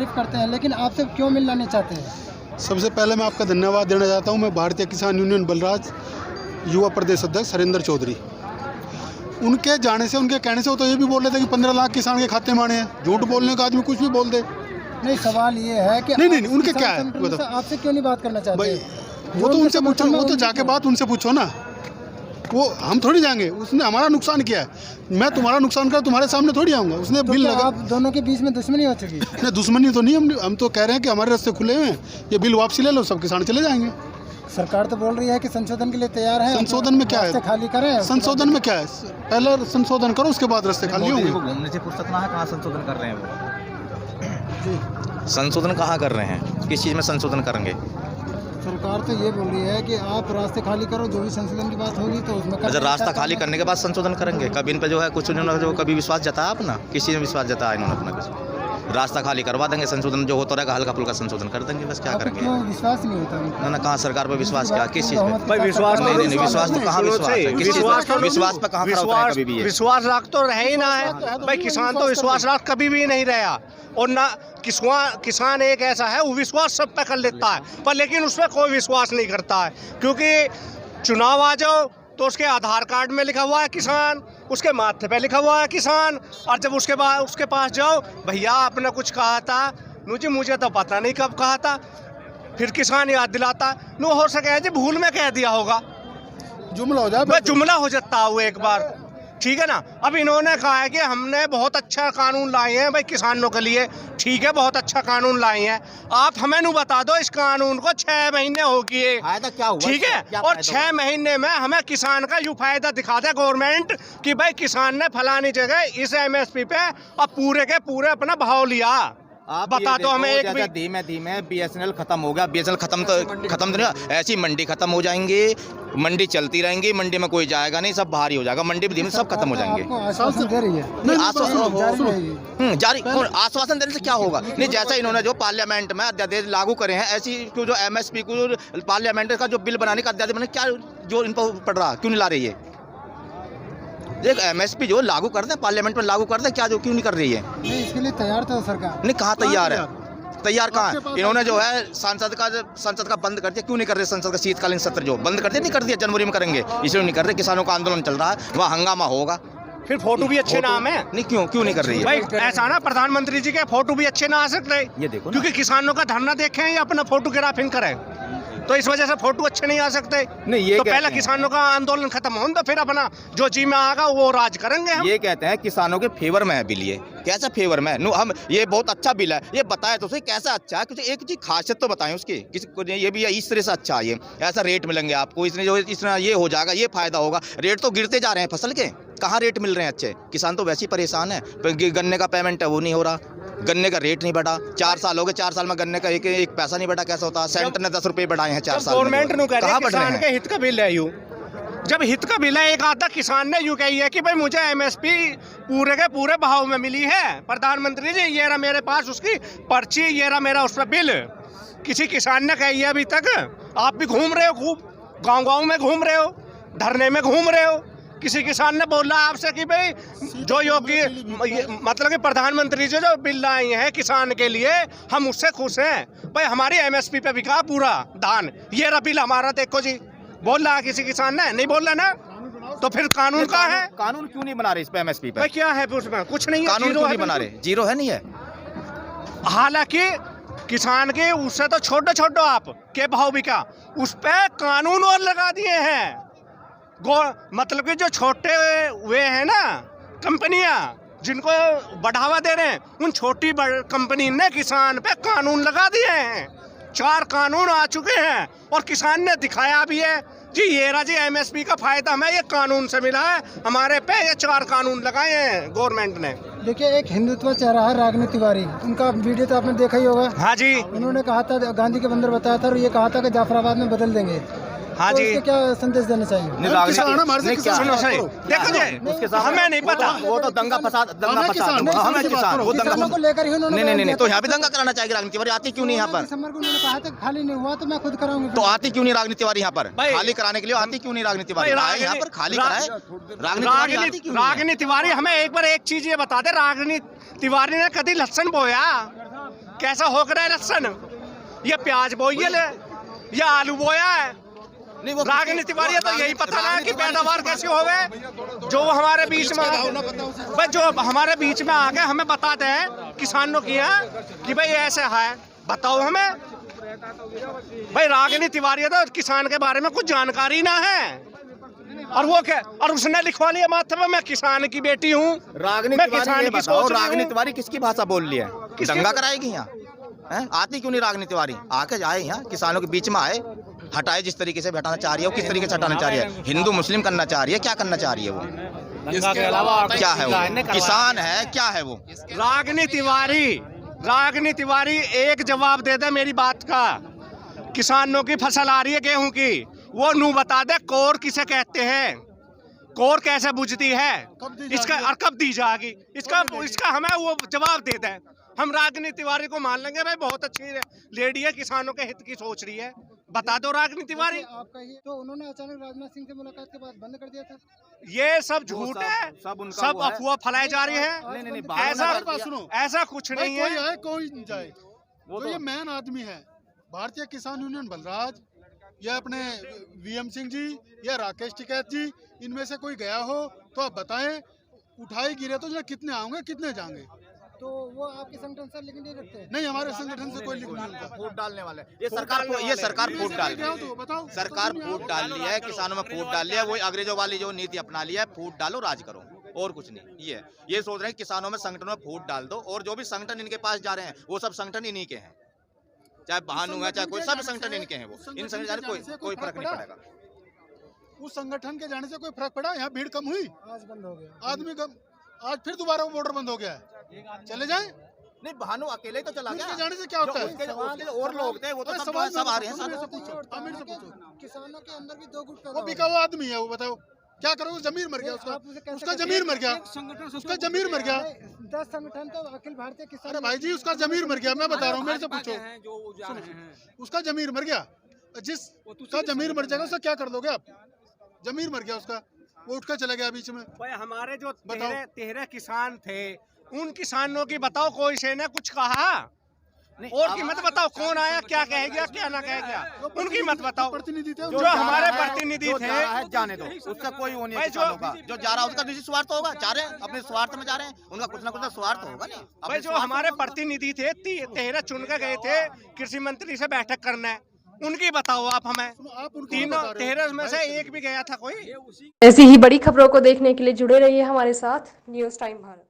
तारीफ करते हैं, लेकिन आपसे क्यों मिलना नहीं चाहते हैं? सबसे पहले मैं आपका धन्यवाद देना चाहता हूं। मैं भारतीय किसान यूनियन बलराज युवा प्रदेश अध्यक्ष हरिंदर चौधरी। उनके जाने से, उनके कहने से वो तो ये भी बोल रहे थे कि 15 लाख किसान के खाते में आने हैं। झूठ बोलने का आदमी कुछ भी बोल दे। नहीं, सवाल ये है कि नहीं, उनके क्या है बताओ, आपसे क्यों नहीं बात करना चाहते? भाई वो तो उनसे पूछो, वो तो जाके बात उनसे पूछो ना। वो हम थोड़ी जाएंगे, उसने हमारा नुकसान किया है। मैं तुम्हारा नुकसान कर तुम्हारे सामने थोड़ी आऊँगा। उसने तो बिल लगा, आप दोनों के बीच में दुश्मनी हो चुकी है? नहीं, दुश्मनी तो नहीं। हम तो कह रहे हैं कि हमारे रास्ते खुले हुए हैं, ये बिल वापसी ले लो, सब किसान चले जाएंगे। सरकार तो बोल रही है कि संशोधन के लिए तैयार है। संशोधन में क्या है? खाली करें। संशोधन में क्या है? पहले संशोधन करो, उसके बाद रास्ते खाली होंगे। घूमने से फुर्सत ना है, कहाँ संशोधन कर रहे हैं वो? संशोधन कहाँ कर रहे हैं? किस चीज़ में संशोधन करेंगे? सरकार तो ये बोल रही है कि आप रास्ते खाली करो, जो भी संशोधन की बात होगी तो उसमें अच्छा, रास्ता खाली करने के बाद संशोधन करेंगे? कभी इन पर जो है कुछ इन्होंने जो कभी विश्वास जताया अपना? किस चीज़ में विश्वास जताया इन्होंने अपना? रास्ता खाली करवा देंगे, संशोधन जो होता रहेगा हल्का फुल्का संशोधन कर देंगे, बस क्या करेंगे? क्यों विश्वास नहीं होता? ना कहाँ सरकार पर विश्वास क्या? किस चीज़ में? भाई विश्वास नहीं, विश्वास तो कहाँ विश्वास है? किस चीज़ में? विश्वास पर कहाँ खड़ा होता है कभी भी? विश्वास रख तो रहे ही ना है भाई। किसान तो विश्वास रख कभी भी नहीं रहा, और ना किसान एक ऐसा है वो विश्वास सब पे कर लेता है, पर लेकिन उसमें कोई विश्वास नहीं करता है। क्योंकि चुनाव आ जाओ तो उसके आधार कार्ड में लिखा हुआ है किसान, उसके माथे पे लिखा हुआ है किसान, और जब उसके बाद उसके पास जाओ, भैया आपने कुछ कहा था, मुझे तो पता नहीं कब कहा था, फिर किसान याद दिलाता। नो हो सके जी भूल में कह दिया होगा, जुमला हो जाए, जुमला हो जाता है वो एक बार, ठीक है ना। अब इन्होंने कहा है कि हमने बहुत अच्छा कानून लाए हैं भाई किसानों के लिए, ठीक है, बहुत अच्छा कानून लाए हैं। आप हमें नहीं बता दो इस कानून को 6 महीने हो गए, ठीक है, और 6 महीने में हमें किसान का यूँ फायदा दिखा दे गवर्नमेंट कि भाई किसान ने फलानी जगह इस MSP पे अब पूरे के पूरे अपना भाव लिया। आप बता दो हमें एक भी। धीमे धीमे BSNL खत्म हो गया, BSNL खत्म तो नहीं, ऐसी मंडी खत्म हो जाएंगी, मंडी चलती रहेंगी, मंडी में कोई जाएगा नहीं, सब बाहर ही हो जाएगा, मंडी में धीमे सब खत्म हो जाएंगे। आश्वासन दे रही है? जारी आश्वासन देने से क्या होगा? नहीं, जैसा इन्होंने जो पार्लियामेंट में अध्यादेश लागू करे हैं, ऐसी क्यों जो MSP को पार्लियामेंट का जो बिल बनाने का अध्यादेश बने, क्या जो इन पर पड़ रहा, क्यों नहीं ला रही है? एक MSP जो लागू कर दे, पार्लियामेंट में लागू कर दे, क्या जो क्यों नहीं कर रही है? नहीं, इसके लिए तैयार था सरकार। नहीं, कहाँ तैयार है? तैयार कहाँ है? इन्होंने जो है संसद का बंद कर दिया। क्यों नहीं कर रहे? संसद का शीतकालीन सत्र जो बंद कर दिया, नहीं कर दिया, जनवरी में करेंगे, इसलिए नहीं कर रहे। किसानों का आंदोलन चल रहा है, वहाँ हंगामा होगा। फिर फोटो भी अच्छे नाम है, नहीं क्यों नहीं कर रही है भाई? ऐसा ना प्रधानमंत्री जी के फोटो भी अच्छे ना आ सकते, ये देखो, क्योंकि किसानों का धरना देखें या अपना फोटोग्राफिंग करें, तो इस वजह से फोटो अच्छे नहीं आ सकते। नहीं, ये तो पहले किसानों का आंदोलन खत्म हो, तो फिर अपना जो जी में आएगा वो राज करेंगे हम। ये कहते हैं किसानों के फेवर में है बिल, ये कैसा फेवर में? हम ये बहुत अच्छा बिल है, ये बताए तो सही कैसा अच्छा है, कुछ एक चीज खासियत तो बताएं उसकी, किसी को ये भी इस तरह से अच्छा है, ये ऐसा रेट मिलेंगे आपको, इसने जो इतना ये हो जाएगा, ये फायदा होगा। रेट तो गिरते जा रहे हैं फसल के, कहाँ रेट मिल रहे हैं अच्छे? किसान तो वैसे ही परेशान है, गन्ने का पेमेंट है वो नहीं हो रहा, गन्ने का रेट नहीं बढ़ा, 4 साल हो गए, 4 साल में गन्ने का एक पैसा नहीं बढ़ा। कैसा होता है? सेंटर ने 10 रुपये बढ़ाए हैं 4 साल में। गवर्नमेंट ने कहा किसान के हित का बिल है, यूँ जब हित का बिल है, एक आधा किसान ने यूँ कही है कि भाई मुझे MSP पूरे के पूरे भाव में मिली है, प्रधानमंत्री जी ये रहा मेरे पास उसकी पर्ची, ये रहा मेरा उस पर बिल। किसी किसान ने कही है अभी तक? आप भी घूम रहे हो, खूब गाँव में घूम रहे हो, धरने में घूम रहे हो, किसी किसान ने बोला आपसे कि भाई जो योगी मतलब कि प्रधानमंत्री जी जो बिल लाए हैं किसान के लिए, हम उससे खुश हैं भाई, हमारी MSP पे बिका पूरा धान, ये रहा बिल हमारा, देखो जी। बोल रहा किसी किसान ने? नहीं बोल रहा ना, तो फिर कानून का है? कानून क्यों नहीं बना रहे इस पे MSP पे? भाई क्या है उसमें? कुछ नहीं है, कानून क्यों नहीं बना रहे? जीरो है, नहीं है। हालांकि किसान के उससे तो छोड़ो आप के भाव बिका, उस पे कानून और लगा दिए हैं। मतलब कि जो छोटे हुए हैं ना कंपनियां जिनको बढ़ावा दे रहे हैं, उन छोटी कंपनी ने किसान पे कानून लगा दिए हैं। 4 कानून आ चुके हैं और किसान ने दिखाया भी है जी, ये रहा जी MSP का फायदा हमें ये कानून से मिला है, हमारे पे ये 4 कानून लगाए हैं गवर्नमेंट ने। देखिए, एक हिंदुत्व चेहरा है रागिनी तिवारी, उनका वीडियो तो आपने देखा ही होगा। हाँ जी, उन्होंने कहा था, गांधी के बंदर बताया था, और ये कहा था कि जाफराबाद में बदल देंगे। हाँ तो जी, इसके क्या संदेश देना चाहिए? सुनो सही, देखो जी, हमें नहीं पता, वो तो दंगा फसाद हमें किसान, वो दंगा को लेकर ही उन्होंने नहीं, तो यहाँ भी दंगा कराना चाहिए। राजनीति तिवारी आती क्यों नहीं यहाँ पर? दिसंबर को उन्होंने कहा था खाली नहीं हुआ तो मैं खुद कराऊंगी। तो आती क्यों नहीं राजनीति तिवारी यहाँ पर? खाली कराने के लिए आती क्यों नहीं राजनीति तिवारी? यहाँ पर खाली कराए रागिनी तिवारी। हमें एक बार एक चीज ये बता दे, रागिनी तिवारी ने कभी लहसुन बोया? कैसा हो रहा है इलेक्शन? ये प्याज बोई है या आलू बोया है? नहीं, वो रागिनी तिवारी तो यही पता ना कि पैदावार कैसे हो गए। जो हमारे बीच में भाई जो हमारे बीच में आ गए हमें बताते हैं किसानों की है कि भाई ऐसे है, बताओ हमें। भाई रागिनी तिवारी तो किसान के बारे में कुछ जानकारी ना है, और वो क्या, और उसने लिखवा लिया माथे पे मैं किसान की बेटी हूँ। रागिनी मैं तिवारी, किसान ये की बताओ, सोच रही रागिनी हूँ। तिवारी किसकी भाषा बोल रही है? दंगा कराएगी यहाँ? हैं? आती क्यों नहीं रागिनी तिवारी? आके जाए यहाँ, किसानों के बीच में आए, हटाए जिस तरीके से हटाना चाह रही है वो, किस तरीके से हटाना चाह रही है? हिंदू मुस्लिम करना चाह रही है, क्या करना चाह रही है वो? इसके अलावा क्या है वो? किसान है, क्या है वो? रागिनी तिवारी एक जवाब दे दे मेरी बात का। किसानों की फसल आ रही है गेहूं की, वो नू बता दे कोर किसे कहते हैं, कोर कैसे बुझती है, इसका और कब दी जाएगी, इसका हमें वो जवाब दे दे। हम रागिनी तिवारी को मान लेंगे भाई बहुत अच्छी लेडी है, किसानों के हित की सोच रही है, बता दो रागिनी तिवारी। आपका ये तो उन्होंने अचानक राजनाथ सिंह से मुलाकात के बाद बंद कर दिया था। ये सब झूठ है, सब अफवाह फैलाई जा रही है। सुनो, ऐसा कुछ नहीं है। कोई आए कोई जाए, वो ये मैन आदमी है भारतीय किसान यूनियन बलराज या अपने वीएम सिंह जी या राकेश टिकैत जी, इनमें से कोई गया हो तो आप बताएं। उठाए गिरे तो जो कितने आएंगे कितने जाएंगे? तो वो आपके संगठन से लिंक नहीं रखते? नहीं, हमारे संगठन से कोई लिंक नहीं होता। फूट डालने वाले ये सरकार फूट डाल रही है, बताओ, सरकार फूट डाल रही है, किसानों में फूट डाल लिया है, वही अंग्रेजों वाली जो नीति अपना लिया है, फूट डालो राज करो, और कुछ नहीं। ये सोच रहे हैं किसानों में, संगठनों में फूट डाल दो, और जो भी संगठन इनके पास जा रहे हैं वो सब संगठन इन्हीं के हैं, चाहे भानु है चाहे कोई, सब संगठन इनके हैं। वो इन संगठन कोई फर्क नहीं पड़ेगा। उस संगठन के जाने से कोई फर्क पड़ा? यहाँ भीड़ कम हुई, आज बंद हो गया, आदमी कम, आज फिर दोबारा वो बॉर्डर बंद हो गया है, चले जाए। नहीं, भानु अकेले ही तो चला गया, उनके जाने से क्या होता है? उसके और लोग थे, वो तो सब आ रहे हैं साथ। आमिर से पूछो, किसानों के अंदर भी दो गुट पैदा वो हो बिका हुआ आदमी है, वो बताओ क्या करो? जमीर मर गया उसका जमीर मर गया, उसका जमीर मर गया। 10 संगठन तो अखिल भारतीय किसान। अरे भाई जी, उसका जमीर मर गया, मैं बता रहा हूँ, मेरे से पूछो। उसका जमीर मर गया, जिसका जमीर मर जाएगा उसका क्या कर दोगे आप? जमीर मर गया उसका, वो उठ कर चला गया बीच में। भाई हमारे जो 13 किसान थे, उन किसानों की बताओ कोई से ने कुछ कहा? और की मत बताओ, कौन आया, क्या कह गया, क्या ना कह गया, उनकी मत बताओ। प्रतिनिधि थे जो हमारे प्रतिनिधि थे, जाने दो, उसका कोई वो नहीं है किसानों का। जो जा रहा है उसका निजी स्वार्थ होगा, जा रहे हैं अपने स्वार्थ में जा रहे हैं, उनका कुछ ना कुछ स्वार्थ होगा नहीं। भाई जो हमारे प्रतिनिधि थे 13 चुन के गए थे कृषि मंत्री से बैठक करना है, उनकी बताओ आप हमें। तीनों 13 में से एक भी गया था कोई? ऐसी ही बड़ी खबरों को देखने के लिए जुड़े रहिए हमारे साथ न्यूज़ टाइम भारत।